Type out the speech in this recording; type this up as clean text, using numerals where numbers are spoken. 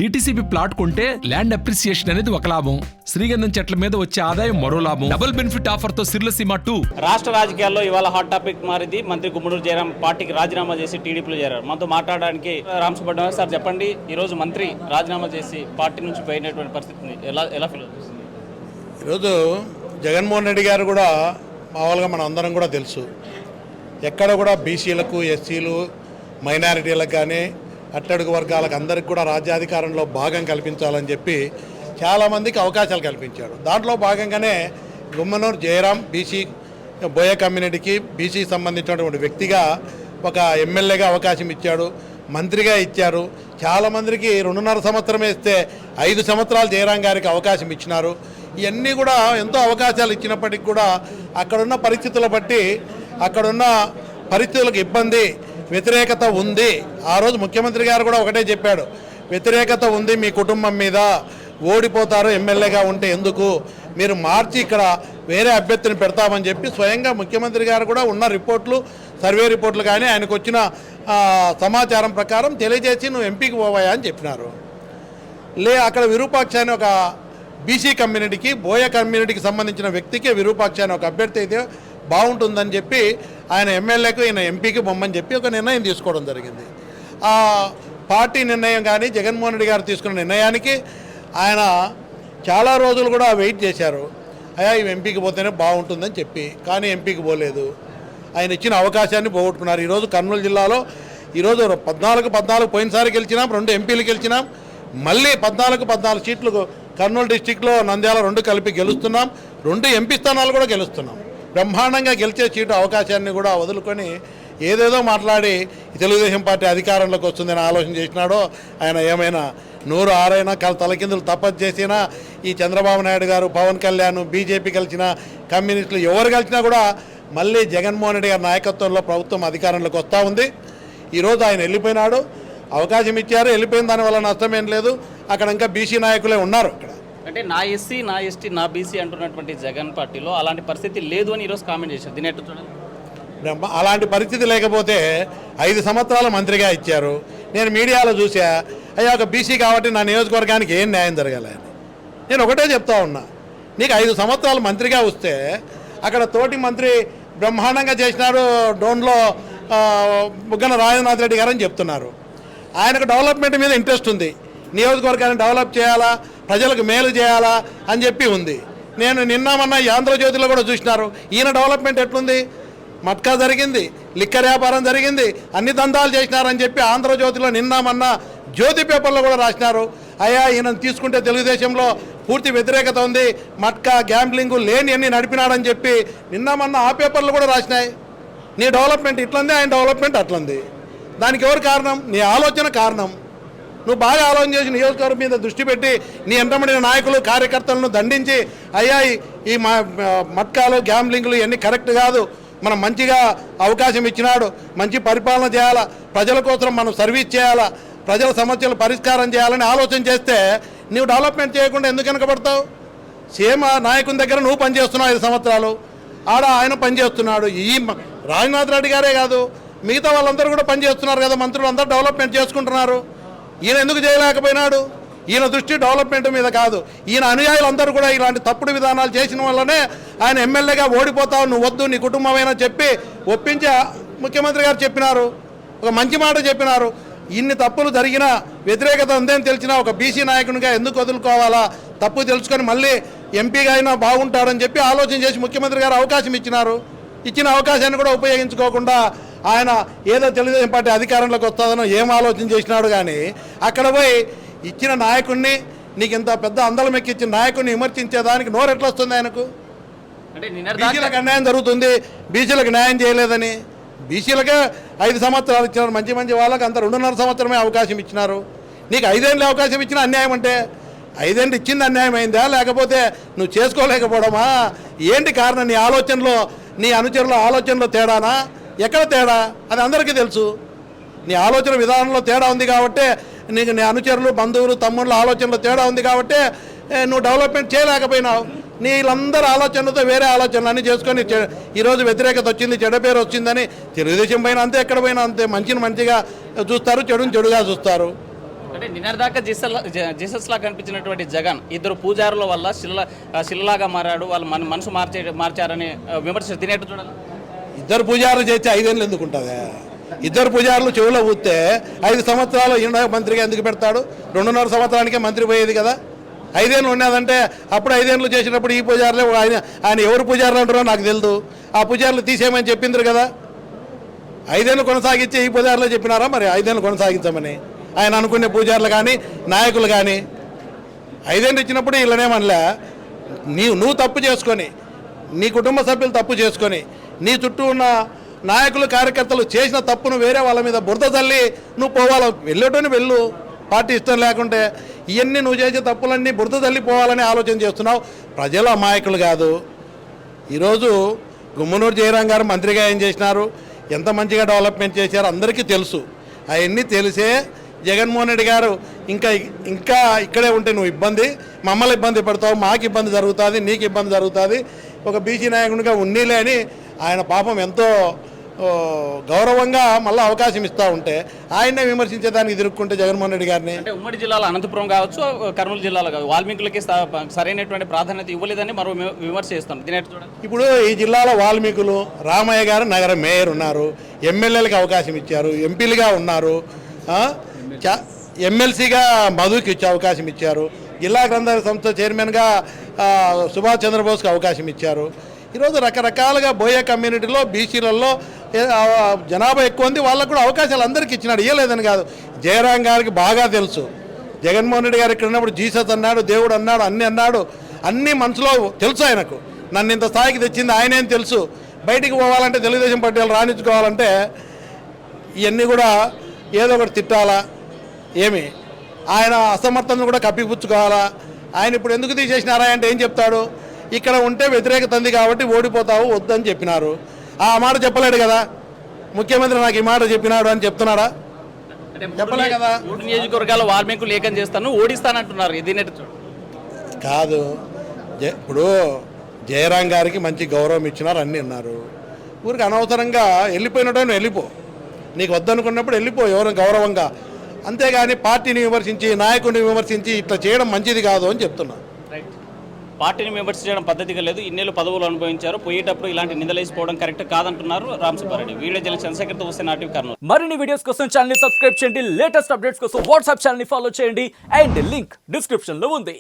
DTCP plot కొంటే land appreciation అనేది ఒక లాభం, శ్రీగంధం చెట్ల మీద వచ్చే ఆదాయం మరో లాభం. డబుల్ బెనిఫిట్ ఆఫర్ తో సిర్లసీమ 2. రాష్ట్ర రాజకీయాల్లో ఇవాళ హాట్ టాపిక్ మారింది. మంత్రి గుమ్మనూరు జయరాం పార్టీకి రాజీనామా చేసి టీడీపీలో చేరారు. మనతో మాట్లాడడానికి రామసుబ్రహ్మణ్యం సార్, చెప్పండి, ఈరోజు మంత్రి రాజీనామా చేసి పార్టీ నుంచి పోయినటువంటి పరిస్థితిని ఎలా ఫీల్ అవుతుంది? ఈరోజు జగన్మోహన్ రెడ్డి గారు కూడా మామూలుగా మన అందరం కూడా తెలుసు, ఎక్కడ కూడా బీసీలకు, ఎస్సీలు, మైనారిటీలకు కానీ అట్టడుగు వర్గాలకు అందరికి కూడా రాజ్యాధికారంలో భాగం కల్పించాలని చెప్పి చాలామందికి అవకాశాలు కల్పించాడు. దాంట్లో భాగంగానే గుమ్మనూరు జయరాం బీసీ బోయ కమ్యూనిటీకి బీసీకి సంబంధించినటువంటి వ్యక్తిగా ఒక ఎమ్మెల్యేగా అవకాశం ఇచ్చాడు, మంత్రిగా ఇచ్చారు. చాలామందికి 2.5 సంవత్సరం వేస్తే 5 సంవత్సరాలు జయరాం గారికి అవకాశం ఇచ్చినారు. ఇవన్నీ కూడా ఎంతో అవకాశాలు ఇచ్చినప్పటికీ కూడా అక్కడున్న పరిస్థితుల బట్టి అక్కడున్న పరిస్థితులకు ఇబ్బంది, వ్యతిరేకత ఉంది. ఆ రోజు ముఖ్యమంత్రి గారు కూడా ఒకటే చెప్పాడు, వ్యతిరేకత ఉంది మీ కుటుంబం మీద, ఓడిపోతారు ఎమ్మెల్యేగా ఉంటే, ఎందుకు మీరు మార్చి ఇక్కడ వేరే అభ్యర్థిని పెడతామని చెప్పి స్వయంగా ముఖ్యమంత్రి గారు కూడా ఉన్న రిపోర్ట్లు, సర్వే రిపోర్ట్లు కానీ ఆయనకు వచ్చిన సమాచారం ప్రకారం తెలియజేసి నువ్వు ఎంపీకి పోవాయా అని చెప్పినారు. అక్కడ విరూపాక్ష అని ఒక బీసీ కమ్యూనిటీకి, బోయ కమ్యూనిటీకి సంబంధించిన వ్యక్తికి విరూపాక్ష అని ఒక అభ్యర్థి అయితే బాగుంటుందని చెప్పి ఆయన ఎమ్మెల్యేకు ఈయన ఎంపీకి బొమ్మని చెప్పి ఒక నిర్ణయం తీసుకోవడం జరిగింది. ఆ పార్టీ నిర్ణయం కానీ జగన్మోహన్ రెడ్డి గారు తీసుకున్న నిర్ణయానికి ఆయన చాలా రోజులు కూడా వెయిట్ చేశారు. అయ్యా ఇవి ఎంపీకి పోతేనే బాగుంటుందని చెప్పి, కానీ ఎంపీకి పోలేదు. ఆయన ఇచ్చిన అవకాశాన్ని పోగొట్టుకున్నారు. ఈరోజు కర్నూలు జిల్లాలో ఈరోజు 14 పోయినసారి గెలిచినాం, 2 ఎంపీలు గెలిచినాం, మళ్ళీ 14 సీట్లు కర్నూలు డిస్టిక్లో నంద్యాల 2 కలిపి గెలుస్తున్నాం, 2 ఎంపీ స్థానాలు కూడా గెలుస్తున్నాం. బ్రహ్మాండంగా గెలిచే సీటు అవకాశాన్ని కూడా వదులుకొని ఏదేదో మాట్లాడి తెలుగుదేశం పార్టీ అధికారంలోకి వస్తుందని ఆలోచన చేసినాడో ఆయన. ఏమైనా 106 తలకిందులు తపస్సు చేసినా ఈ చంద్రబాబు నాయుడు గారు, పవన్ కళ్యాణ్, బీజేపీ కలిసిన కమ్యూనిస్టులు ఎవరు కలిసినా కూడా మళ్ళీ జగన్మోహన్ రెడ్డి గారి నాయకత్వంలో ప్రభుత్వం అధికారంలోకి వస్తూ ఉంది. ఈరోజు ఆయన వెళ్ళిపోయినాడు, అవకాశం ఇచ్చారు, వెళ్ళిపోయిన దానివల్ల నష్టమేం లేదు. అక్కడ ఇంకా బీసీ నాయకులే ఉన్నారు. అక్కడ అంటే నా ఎస్సీ, నా ఎస్టీ, నా బీసీ అంటున్నటువంటి జగన్ పార్టీలో అలాంటి పరిస్థితి లేదు అని ఈరోజు కామెంట్ చేశారు. దీని ఎట్లా చూడండి? అలాంటి పరిస్థితి లేకపోతే 5 సంవత్సరాలు మంత్రిగా ఇచ్చారు. నేను మీడియాలో చూసా, అయ్యా ఒక బీసీ కాబట్టి నా నియోజకవర్గానికి ఏం న్యాయం జరగాలి అని. నేను ఒకటే చెప్తా ఉన్నా, నీకు 5 సంవత్సరాలు మంత్రిగా వస్తే అక్కడ తోటి మంత్రి బ్రహ్మాండంగా చేసినారు, డోన్లో బుగ్గన రాజనాథ్ రెడ్డి గారు అని చెప్తున్నారు. ఆయనకు డెవలప్మెంట్ మీద ఇంట్రెస్ట్ ఉంది, నియోజకవర్గాన్ని డెవలప్ చేయాలా, ప్రజలకు మేలు చేయాలా అని చెప్పి ఉంది. నేను నిన్నమన్నా ఈ ఆంధ్రజ్యోతిలో కూడా చూసినారు, ఈయన డెవలప్మెంట్ ఎట్లుంది, మట్కా జరిగింది, లిక్కర్ వ్యాపారం జరిగింది, అన్ని దందాలు చేసినారని చెప్పి ఆంధ్రజ్యోతిలో నిన్నమన్నా జ్యోతి పేపర్లో కూడా రాసినారు. అయ్యా ఈయన తీసుకుంటే తెలుగుదేశంలో పూర్తి వ్యతిరేకత ఉంది, మట్కా, గ్యాంబ్లింగు లేని అన్ని నడిపినాడని చెప్పి నిన్నమన్నా ఆ పేపర్లు కూడా రాసినాయి. నీ డెవలప్మెంట్ ఇట్లుంది, ఆయన డెవలప్మెంట్ అట్లుంది. దానికి ఎవరు కారణం? నీ ఆలోచన కారణం. నువ్వు బాగా ఆలోచన చేసి నియోజకవర్గం మీద దృష్టి పెట్టి నీ ఎంటబడిన నాయకులు, కార్యకర్తలను దండించి అయ్యా ఈ మట్కాలు, గ్యాంబ్లింగ్లు ఇవన్నీ కరెక్ట్ కాదు, మనం మంచిగా అవకాశం ఇచ్చినాడు, మంచి పరిపాలన చేయాలా, ప్రజల కోసం మనం సర్వీస్ చేయాలా, ప్రజల సమస్యలు పరిష్కారం చేయాలని ఆలోచన చేస్తే నువ్వు డెవలప్మెంట్ చేయకుండా ఎందుకు వెనకబడతావు? సేమ్ నాయకుని దగ్గర నువ్వు పనిచేస్తున్నావు 5 సంవత్సరాలు, ఆడ ఆయన పనిచేస్తున్నాడు. ఈ రాజనాథ్ రెడ్డి గారే కాదు, మిగతా వాళ్ళందరూ కూడా పనిచేస్తున్నారు కదా, మంత్రులు అందరూ డెవలప్మెంట్ చేసుకుంటున్నారు. ఈయన ఎందుకు చేయలేకపోయినాడు? ఈయన దృష్టి డెవలప్మెంట్ మీద కాదు. ఈయన అనుయాయులందరూ కూడా ఇలాంటి తప్పుడు విధానాలు చేసిన వల్లనే ఆయన ఎమ్మెల్యేగా ఓడిపోతావు, నువ్వు వద్దు, నీ కుటుంబమైనా చెప్పి ఒప్పించి ముఖ్యమంత్రి గారు చెప్పినారు, ఒక మంచి మాట చెప్పినారు. ఇన్ని తప్పులు జరిగినా, వ్యతిరేకత ఉందని తెలిసినా ఒక బీసీ నాయకునిగా ఎందుకు వదులుకోవాలా, తప్పు తెలుసుకొని మళ్ళీ ఎంపీగా అయినా బాగుంటాడని చెప్పి ఆలోచన చేసి ముఖ్యమంత్రి గారు అవకాశం ఇచ్చినారు. ఇచ్చిన అవకాశాన్ని కూడా ఉపయోగించుకోకుండా ఆయన ఏదో తెలుగుదేశం పార్టీ అధికారంలోకి వస్తుందనో ఏం ఆలోచన చేసినాడు. కానీ అక్కడ పోయి ఇచ్చిన నాయకుడిని, నీకు ఇంత పెద్ద అందలం ఎక్కిచ్చిన నాయకుడిని విమర్శించేదానికి నోరు ఎట్లా వస్తుంది ఆయనకు? బీసీలకు అన్యాయం జరుగుతుంది, బీసీలకు న్యాయం చేయలేదని. బీసీలకే 5 సంవత్సరాలు ఇచ్చినారు, మంచి మంచి వాళ్ళకి అంత 2.5 సంవత్సరమే అవకాశం ఇచ్చినారు. నీకు 5 ఏళ్ళు అవకాశం ఇచ్చిన అన్యాయం అంటే 5 ఏళ్ళు ఇచ్చింది అన్యాయం అయిందా, లేకపోతే నువ్వు చేసుకోలేకపోవడమా? ఏంటి కారణం? నీ ఆలోచనలో, నీ అనుచరుల ఆలోచనలో తేడానా? ఎక్కడ తేడా? అది అందరికీ తెలుసు. నీ ఆలోచన విధానంలో తేడా ఉంది కాబట్టే, నీకు నీ అనుచరులు, బంధువులు, తమ్ముళ్ళ ఆలోచనలో తేడా ఉంది కాబట్టే నువ్వు డెవలప్మెంట్ చేయలేకపోయినావు. నీళ్ళందరూ ఆలోచనలతో వేరే ఆలోచనలు అన్నీ చేసుకొని ఈరోజు వ్యతిరేకత వచ్చింది, చెడ్డ పేరు వచ్చిందని తెలుగుదేశం పైన అంతే, ఎక్కడ పోయినా అంతే. మంచిని మంచిగా చూస్తారు, చెడుని చెడుగా చూస్తారు. అంటే నిన్నటిదాకా జీసస్ లా కనిపించినటువంటి జగన్ ఇద్దరు పూజారుల వల్ల శిలలాగా మారాడు, వాళ్ళు మనసు మార్చారని విమర్శ తినేట్టు చూడాలి. ఇద్దరు పూజారులు చేస్తే 5 ఏళ్ళు ఎందుకు ఉంటుంది? ఇద్దరు పూజారులు చెవులో ఊస్తే 5 సంవత్సరాలు ఈయన మంత్రిగా ఎందుకు పెడతాడు? 2.5 సంవత్సరానికే మంత్రి పోయేది కదా. 5 ఏళ్ళు ఉన్నదంటే అప్పుడు 5 ఏళ్ళు చేసినప్పుడు ఈ పూజారులే ఆయన ఎవరు పూజారులు అంటారో నాకు తెలియదు. ఆ పూజారులు తీసేయమని చెప్పిండ్రు కదా. 5 ఏళ్ళు కొనసాగించి ఈ పూజారులే చెప్పినారా మరి 5 ఏళ్ళు కొనసాగించమని? ఆయన అనుకునే పూజారులు కానీ నాయకులు కానీ 5 ఏళ్ళు ఇచ్చినప్పుడు వీళ్ళనేమనలే. నువ్వు తప్పు చేసుకొని, నీ కుటుంబ సభ్యులు తప్పు చేసుకొని, నీ చుట్టూ ఉన్న నాయకులు కార్యకర్తలు చేసిన తప్పును వేరే వాళ్ళ మీద బురద తల్లి నువ్వు పోవాలి. వెళ్ళేటోని వెళ్ళు, పార్టీ ఇష్టం లేకుంటే. ఇవన్నీ నువ్వు చేసే తప్పులన్నీ బురద తల్లి పోవాలని ఆలోచన చేస్తున్నావు. ప్రజలు అమాయకులు కాదు. ఈరోజు గుమ్మనూరు జయరాం గారు మంత్రిగా ఏం చేసినారు, ఎంత మంచిగా డెవలప్మెంట్ చేశారు అందరికీ తెలుసు. అవన్నీ తెలిసే జగన్మోహన్ రెడ్డి గారు ఇంకా ఇక్కడే ఉంటే నువ్వు మమ్మల్ని ఇబ్బంది పడతావు, మాకు ఇబ్బంది జరుగుతుంది, నీకు ఇబ్బంది జరుగుతుంది, ఒక బీసీ నాయకునిగా ఉన్నీలే అని ఆయన పాపం ఎంతో గౌరవంగా మళ్ళీ అవకాశం ఇస్తూ ఉంటే ఆయన్నే విమర్శించేదానికి తిరుక్కుంటే జగన్మోహన్ రెడ్డి గారిని. అంటే ఉమ్మడి జిల్లాలో అనంతపురం కావచ్చు, కర్నూలు జిల్లాలో కావచ్చు, వాల్మీకులకి సరైనటువంటి ప్రాధాన్యత ఇవ్వలేదని మరో విమర్శ చేస్తాం. తినేట్టు చూడండి. ఇప్పుడు ఈ జిల్లాలో వాల్మీకులు, రామయ్య గారు నగర మేయర్ ఉన్నారు, ఎమ్మెల్యేలకు అవకాశం ఇచ్చారు, ఎంపీలుగా ఉన్నారు, ఎమ్మెల్సీగా మధుకి ఇచ్చే అవకాశం ఇచ్చారు, జిల్లా గ్రంథాలయ సంస్థ చైర్మన్గా సుభాష్ చంద్రబోస్కి అవకాశం ఇచ్చారు. ఈరోజు రకరకాలుగా బోయే కమ్యూనిటీలో బీసీలలో జనాభా ఎక్కువ ఉంది, వాళ్ళకు కూడా అవకాశాలు అందరికీ ఇచ్చినాడు, ఇవ్వలేదని కాదు. జయరాం గారికి బాగా తెలుసు. జగన్మోహన్ రెడ్డి గారు ఇక్కడ ఉన్నప్పుడు జీసస్ అన్నాడు, దేవుడు అన్నాడు, అన్నాడు, అన్నీ మనసులో తెలుసు ఆయనకు. నన్ను ఇంత స్థాయికి తెచ్చింది ఆయనేం తెలుసు. బయటికి పోవాలంటే తెలుగుదేశం పార్టీ వాళ్ళు రాణించుకోవాలంటే ఇవన్నీ కూడా ఏదో ఒకటి తిట్టాలా, ఏమి ఆయన అసమర్థతను కూడా కప్పిపుచ్చుకోవాలా. ఆయన ఇప్పుడు ఎందుకు తీసేసినారా అంటే ఏం చెప్తాడు? ఇక్కడ ఉంటే వ్యతిరేకత ఉంది కాబట్టి ఓడిపోతావు, వద్దని చెప్పినారు. ఆ మాట చెప్పలేడు కదా. ముఖ్యమంత్రి నాకు ఈ మాట చెప్పినాడు అని చెప్తున్నాడా? చెప్పలే కదా. 3 నియోజకవర్గాల వాల్మీకులు ఏకం చేస్తాను, ఓడిస్తానంటున్నారు. ఇది కాదు. ఇప్పుడు జయరాం గారికి మంచి గౌరవం ఇచ్చినారు, అన్నీ ఉన్నారు. ఊరికి అనవసరంగా వెళ్ళిపోయినట్టు వెళ్ళిపో, నీకు వద్దనుకున్నప్పుడు వెళ్ళిపో ఎవరు గౌరవంగా. అంతేగాని పార్టీని విమర్శించి, నాయకుడిని విమర్శించి ఇట్లా చేయడం మంచిది కాదు అని చెప్తున్నా. పార్టీని విమర్శించడం పద్ధతిగా లేదు. ఇన్నేళ్ళు పదవులు అనుభవించారు, పోయేటప్పుడు ఇలాంటి నిందలేసిపోవడం కరెక్ట్ కాదంటున్నారు రామసుబ్బారెడ్డి. వీడియో జర్నలిస్ట్ చంద్రశేఖర్తో వస్తే నాటివ్ కర్నూలు. మరిన్ని వీడియోస్ కోసం ఛానల్ ని సబ్స్క్రైబ్ చేయండి, లేటెస్ట్ అప్డేట్స్ కోసం వాట్సాప్ ఛానల్ ని ఫాలో చేయండి, అండ్ లింక్ డిస్క్రిప్షన్ లో ఉంది.